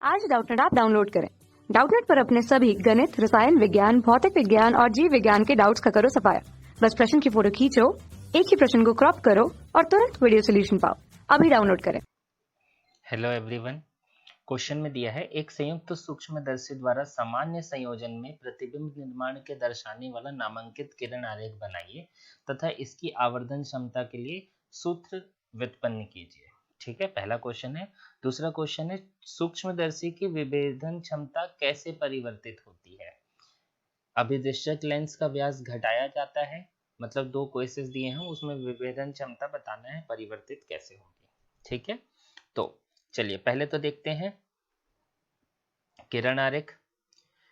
आज Doubtnut app download करें। Doubtnut पर अपने सभी गणित, रसायन विज्ञान, भौतिक विज्ञान और जीव विज्ञान के डाउट्स का करो सफाया। बस प्रश्न की फोटो खींचो, एक ही प्रश्न को क्रॉप करो और तुरंत वीडियो सोल्यूशन पाओ। अभी डाउनलोड करें। हेलो एवरीवन, क्वेश्चन में दिया है एक संयुक्त सूक्ष्मदर्शी द्वारा सामान्य संयोजन में प्रतिबिंब निर्माण के दर्शाने वाला नामांकित किरण आरेख बनाइए तथा इसकी आवर्धन क्षमता के लिए सूत्र व्युत्पन्न कीजिए। ठीक है, पहला क्वेश्चन है। दूसरा क्वेश्चन है, सूक्ष्मदर्शी की विभेदन क्षमता कैसे परिवर्तित होती है। अभिदृश्यक लेंस का व्यास घटाया जाता है, मतलब दो केसेस दिए हैं, उसमें विभेदन क्षमता बताना है परिवर्तित कैसे होगी। ठीक है, तो चलिए पहले तो देखते हैं किरण आरेख।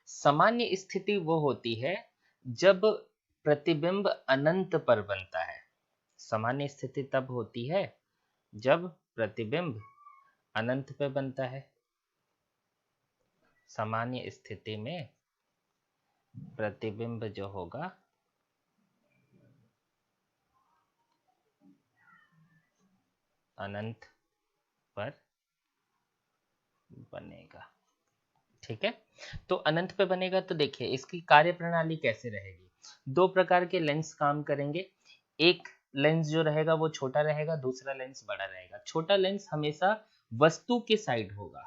सामान्य स्थिति वो होती है जब प्रतिबिंब अनंत पर बनता है। सामान्य स्थिति तब होती है जब प्रतिबिंब अनंत पे बनता है। सामान्य स्थिति में प्रतिबिंब जो होगा अनंत पर बनेगा। ठीक है, तो अनंत पे बनेगा तो देखिए इसकी कार्यप्रणाली कैसे रहेगी। दो प्रकार के लेंस काम करेंगे। एक लेंस जो रहेगा वो छोटा रहेगा, दूसरा लेंस बड़ा रहेगा। छोटा लेंस हमेशा वस्तु के साइड होगा,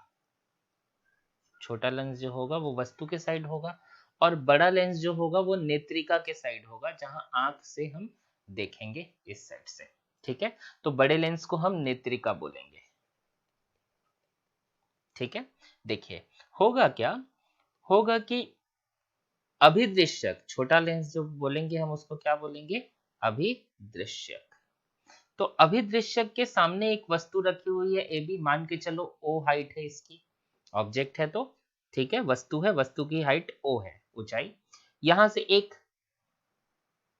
छोटा लेंस जो होगा वो वस्तु के साइड होगा, और बड़ा लेंस जो होगा वो नेत्रिका के साइड होगा, जहां आंख से हम देखेंगे इस साइड से। ठीक है, तो बड़े लेंस को हम नेत्रिका बोलेंगे। ठीक है, देखिए होगा क्या, होगा कि अभिदृश्यक, छोटा लेंस जो बोलेंगे हम उसको क्या बोलेंगे, अभिदृश्यक। तो अभिदृश्यक के सामने एक वस्तु रखी हुई है ए बी, मान के चलो ओ हाइट है इसकी, ऑब्जेक्ट है तो ठीक है, वस्तु है, वस्तु की हाइट ओ है, ऊंचाई। यहां से एक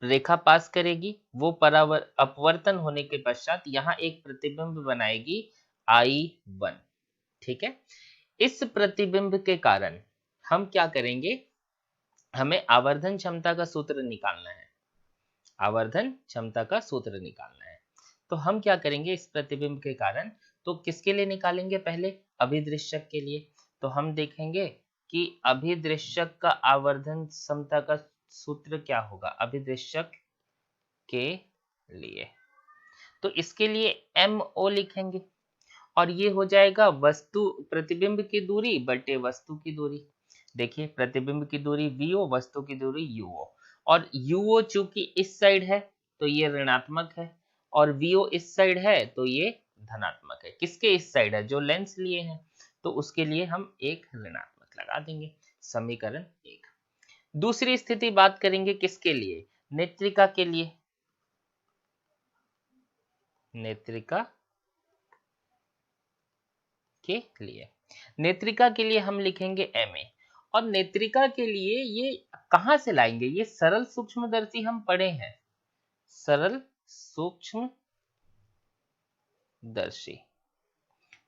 रेखा पास करेगी, वो अपवर्तन होने के पश्चात यहां एक प्रतिबिंब बनाएगी I1। ठीक है, इस प्रतिबिंब के कारण हम क्या करेंगे, हमें आवर्धन क्षमता का सूत्र निकालना है। आवर्धन क्षमता का सूत्र निकालना है, तो हम क्या करेंगे इस प्रतिबिंब के कारण, तो किसके लिए निकालेंगे, पहले अभिदृश्यक के लिए। तो हम देखेंगे कि अभिदृश्यक का आवर्धन क्षमता का सूत्र क्या होगा अभिदृश्यक के लिए। तो इसके लिए MO लिखेंगे, और ये हो जाएगा वस्तु प्रतिबिंब की दूरी बटे वस्तु की दूरी। देखिए प्रतिबिंब की दूरी VO, वस्तु की दूरी UO, और UO चूंकि इस साइड है तो ये ऋणात्मक है, और VO इस साइड है तो ये धनात्मक है। किसके इस साइड है, जो लेंस लिए हैं, तो उसके लिए हम एक ऋणात्मक लगा देंगे। समीकरण 1। दूसरी स्थिति बात करेंगे किसके लिए, नेत्रिका के लिए। नेत्रिका के लिए, नेत्रिका के लिए हम लिखेंगे MA, और नेत्रिका के लिए ये कहां से लाएंगे, ये सरल सूक्ष्मदर्शी हम पढ़े हैं, सरल सूक्ष्मदर्शी,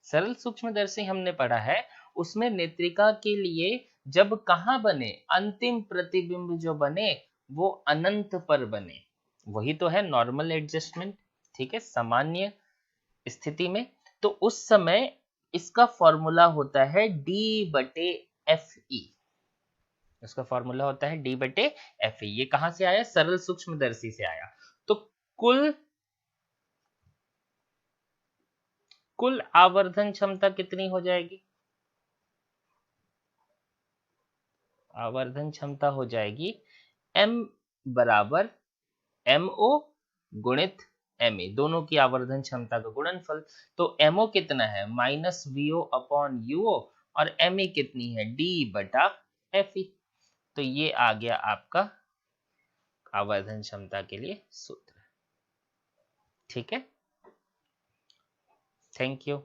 सरल सूक्ष्मदर्शी हमने पढ़ा है। उसमें नेत्रिका के लिए जब कहां बने, अंतिम प्रतिबिंब जो बने वो अनंत पर बने, वही तो है नॉर्मल एडजस्टमेंट। ठीक है, सामान्य स्थिति में तो उस समय इसका फॉर्मूला होता है D/FE। इसका फॉर्मूला होता है D/FE। ये कहां से आया, सरल सूक्ष्मदर्शी से आया। तो कुल आवर्धन क्षमता कितनी हो जाएगी, आवर्धन क्षमता हो जाएगी M बराबर MO गुणित MA, दोनों की आवर्धन क्षमता का गुणनफल। तो MO कितना है, -VO/UO, और MA कितनी है, D/FE। तो ये आ गया आपका आवर्धन क्षमता के लिए सूत्र। ठीक है, थैंक यू।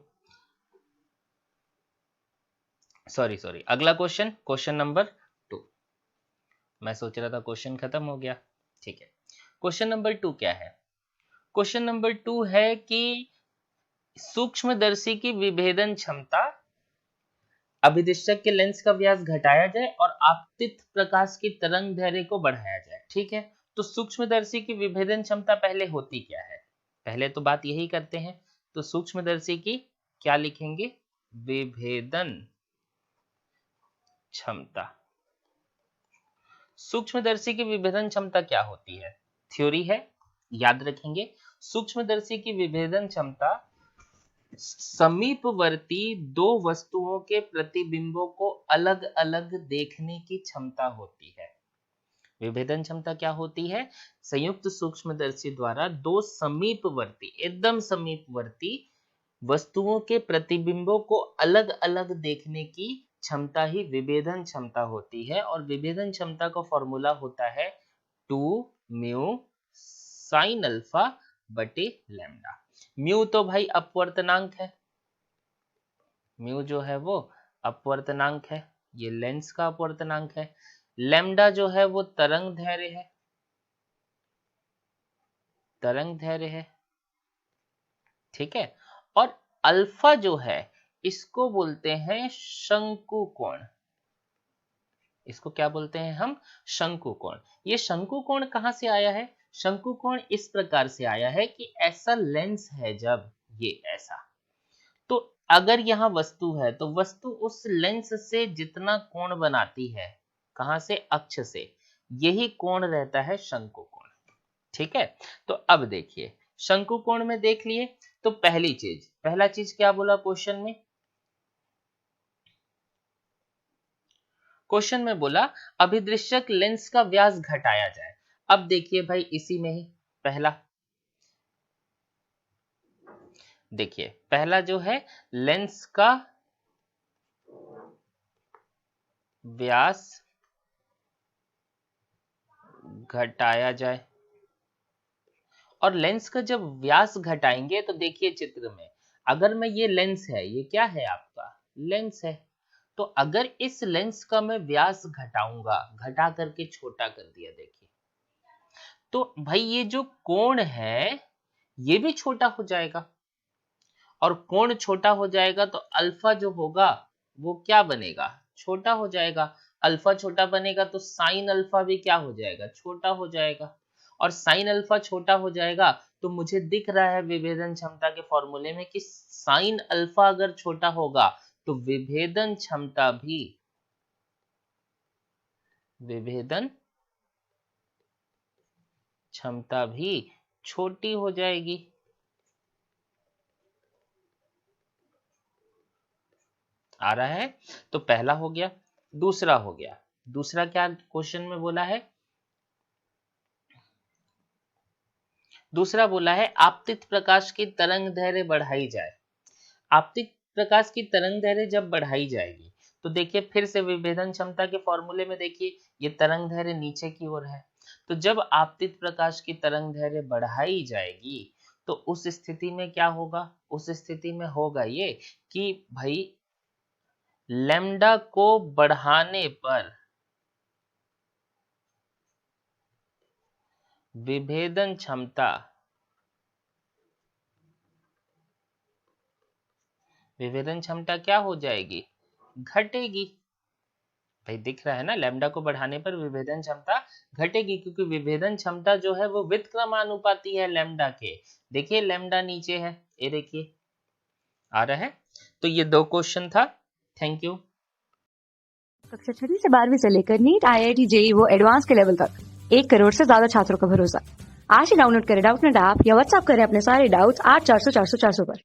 सॉरी, अगला क्वेश्चन, क्वेश्चन नंबर 2। मैं सोच रहा था क्वेश्चन खत्म हो गया। ठीक है, क्वेश्चन नंबर 2 क्या है, क्वेश्चन नंबर 2 है कि सूक्ष्मदर्शी की विभेदन क्षमता, अभिदृश्यक के लेंस का व्यास घटाया जाए और आपतित प्रकाश की तरंग दैर्ध्य को बढ़ाया जाए। ठीक है, तो सूक्ष्मदर्शी की विभेदन क्षमता पहले होती क्या है, पहले तो बात यही करते हैं। तो सूक्ष्मदर्शी की क्या लिखेंगे, विभेदन क्षमता। सूक्ष्मदर्शी की विभेदन क्षमता क्या होती है? थ्योरी है, याद रखेंगे। सूक्ष्मदर्शी की विभेदन क्षमता समीपवर्ती दो वस्तुओं के प्रतिबिंबों को अलग अलग देखने की क्षमता होती है। विभेदन क्षमता क्या होती है? संयुक्त सूक्ष्मदर्शी द्वारा दो समीपवर्ती, एकदम समीपवर्ती वस्तुओं के प्रतिबिंबों को अलग अलग देखने की क्षमता ही विभेदन क्षमता होती है। और विभेदन क्षमता का फॉर्मूला होता है 2 म्यू साइन अल्फा बटे लैम्डा। म्यू तो भाई अपवर्तनांक है, म्यू जो है वो अपवर्तनांक है, ये लेंस का अपवर्तनांक है। लैम्डा जो है वो तरंग धैर्य है, तरंग धैर्य है, ठीक है। और अल्फा जो है इसको बोलते हैं शंकु कोण, इसको क्या बोलते हैं हम? शंकु कोण। ये शंकु कोण कहां से आया है? शंकु कोण इस प्रकार से आया है कि ऐसा लेंस है जब ये ऐसा, तो अगर यहाँ वस्तु है तो वस्तु उस लेंस से जितना कोण बनाती है, कहां से? अक्ष से, यही कोण रहता है शंकु कोण, ठीक है। तो अब देखिए शंकु कोण में देख लिए तो पहला चीज क्या बोला क्वेश्चन में? क्वेश्चन में बोला अभिदृश्यक लेंस का व्यास घटाया जाए। अब देखिए भाई इसी में ही पहला जो है लेंस का व्यास घटाया जाए। और लेंस का जब व्यास घटाएंगे तो देखिए चित्र में, अगर मैं ये लेंस है, ये क्या है आपका? लेंस है। तो अगर इस लेंस का मैं व्यास घटाऊंगा, घटा करके छोटा कर दिया, देखिए, तो भाई ये जो कोण है ये भी छोटा हो जाएगा। और कोण छोटा हो जाएगा तो अल्फा जो होगा वो क्या बनेगा? छोटा हो जाएगा। अल्फा छोटा बनेगा तो साइन अल्फा भी क्या हो जाएगा? छोटा हो जाएगा। और साइन अल्फा छोटा हो जाएगा तो मुझे दिख रहा है विभेदन क्षमता के फॉर्मूले में कि साइन अल्फा अगर छोटा होगा तो विभेदन क्षमता भी छोटी हो जाएगी। आ रहा है? तो पहला हो गया। दूसरा हो गया, दूसरा क्या क्वेश्चन में बोला है? दूसरा बोला है आपतित प्रकाश की तरंग दैर्घ्य बढ़ाई जाए। आपतित प्रकाश की तरंग दैर्घ्य जब बढ़ाई जाएगी तो देखिए फिर से विभेदन क्षमता के फॉर्मूले में देखिए ये तरंग दैर्घ्य नीचे की ओर है, तो जब आपतित प्रकाश की तरंग दैर्घ्य बढ़ाई जाएगी तो उस स्थिति में क्या होगा? उस स्थिति में होगा ये कि भाई लैम्डा को बढ़ाने पर विभेदन क्षमता क्या हो जाएगी? घटेगी। भाई दिख रहा है ना, लैम्डा को बढ़ाने पर विभेदन क्षमता घटेगी, क्योंकि विभेदन क्षमता जो है वो व्युत्क्रमानुपाती है लैम्डा के। देखिए लैम्डा नीचे है, ये देखिए आ रहा है। तो ये 2 क्वेश्चन था। Thank you. कक्षा 6 से 12वीं से लेकर नीट, IIT, JEE वो एडवांस के लेवल तक 1 करोड़ से ज्यादा छात्रों का भरोसा। आज ही डाउनलोड करें डाउटनेट ऐप या व्हाट्सएप करें अपने सारे डाउट्स 8400 400 400 पर।